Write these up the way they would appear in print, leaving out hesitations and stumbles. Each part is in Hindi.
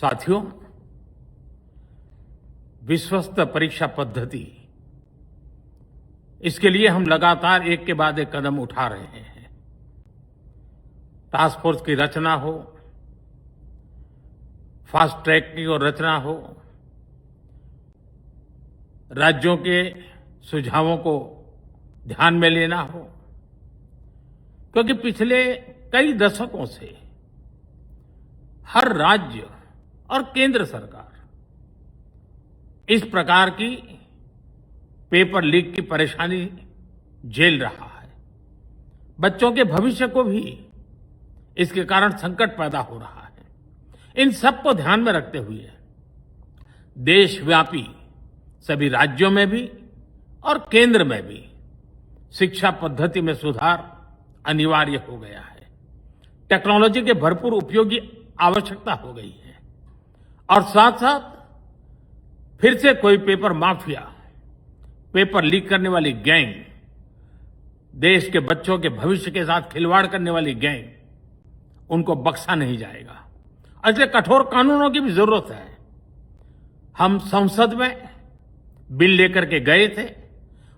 साथियों, विश्वस्त परीक्षा पद्धति, इसके लिए हम लगातार एक के बाद एक कदम उठा रहे हैं। टास्क फोर्स की रचना हो, फास्ट ट्रैक की और रचना हो, राज्यों के सुझावों को ध्यान में लेना हो, क्योंकि पिछले कई दशकों से हर राज्य और केंद्र सरकार इस प्रकार की पेपर लीक की परेशानी झेल रहा है। बच्चों के भविष्य को भी इसके कारण संकट पैदा हो रहा है। इन सब को ध्यान में रखते हुए देशव्यापी सभी राज्यों में भी और केंद्र में भी शिक्षा पद्धति में सुधार अनिवार्य हो गया है। टेक्नोलॉजी के भरपूर उपयोग की आवश्यकता हो गई है और साथ साथ फिर से कोई पेपर माफिया, पेपर लीक करने वाली गैंग, देश के बच्चों के भविष्य के साथ खिलवाड़ करने वाली गैंग, उनको बख्शा नहीं जाएगा। इसलिए कठोर कानूनों की भी जरूरत है। हम संसद में बिल लेकर के गए थे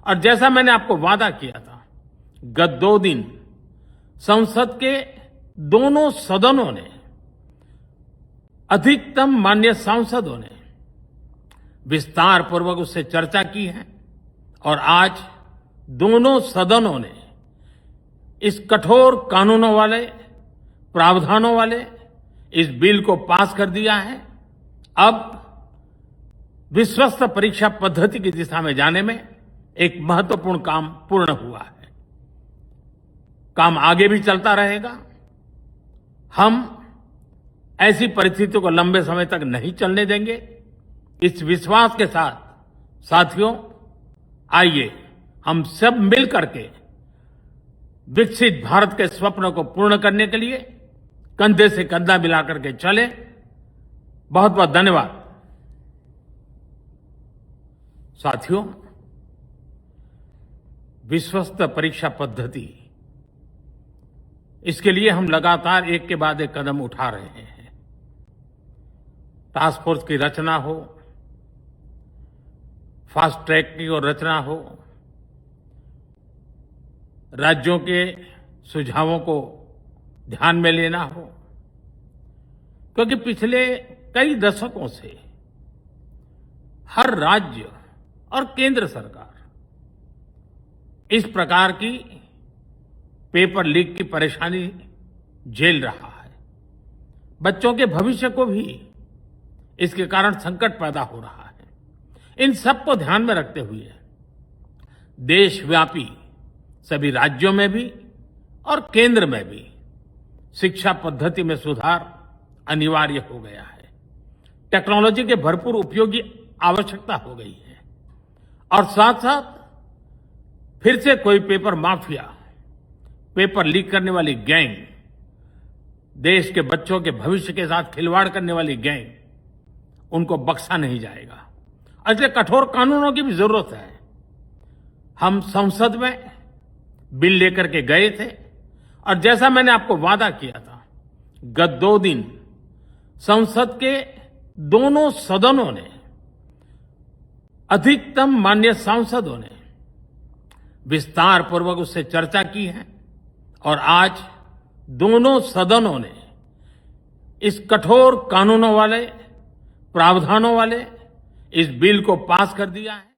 और जैसा मैंने आपको वादा किया था, गत 2 दिन संसद के दोनों सदनों ने, अधिकतम माननीय सांसदों ने विस्तार पूर्वक उससे चर्चा की है और आज दोनों सदनों ने इस कठोर कानूनों वाले, प्रावधानों वाले इस बिल को पास कर दिया है। अब विश्वस्त परीक्षा पद्धति की दिशा में जाने में एक महत्वपूर्ण काम पूर्ण हुआ है। काम आगे भी चलता रहेगा। हम ऐसी परिस्थितियों को लंबे समय तक नहीं चलने देंगे। इस विश्वास के साथ साथियों, आइए हम सब मिल करके विकसित भारत के स्वप्न को पूर्ण करने के लिए कंधे से कंधा मिलाकर के चलें। बहुत बहुत धन्यवाद। साथियों, विश्वस्त परीक्षा पद्धति, इसके लिए हम लगातार एक के बाद एक कदम उठा रहे हैं। टास्क फोर्स की रचना हो, फास्ट ट्रैक की और रचना हो, राज्यों के सुझावों को ध्यान में लेना हो, क्योंकि पिछले कई दशकों से हर राज्य और केंद्र सरकार इस प्रकार की पेपर लीक की परेशानी झेल रहा है। बच्चों के भविष्य को भी इसके कारण संकट पैदा हो रहा है। इन सब को ध्यान में रखते हुए देशव्यापी सभी राज्यों में भी और केंद्र में भी शिक्षा पद्धति में सुधार अनिवार्य हो गया है। टेक्नोलॉजी के भरपूर उपयोग की आवश्यकता हो गई है और साथ साथ फिर से कोई पेपर माफिया, पेपर लीक करने वाली गैंग, देश के बच्चों के भविष्य के साथ खिलवाड़ करने वाली गैंग, उनको बख्शा नहीं जाएगा। इसलिए कठोर कानूनों की भी जरूरत है। हम संसद में बिल लेकर के गए थे और जैसा मैंने आपको वादा किया था, गत 2 दिन संसद के दोनों सदनों ने, अधिकतम माननीय सांसदों ने विस्तार पूर्वक उससे चर्चा की है और आज दोनों सदनों ने इस कठोर कानूनों वाले, प्रावधानों वाले इस बिल को पास कर दिया है।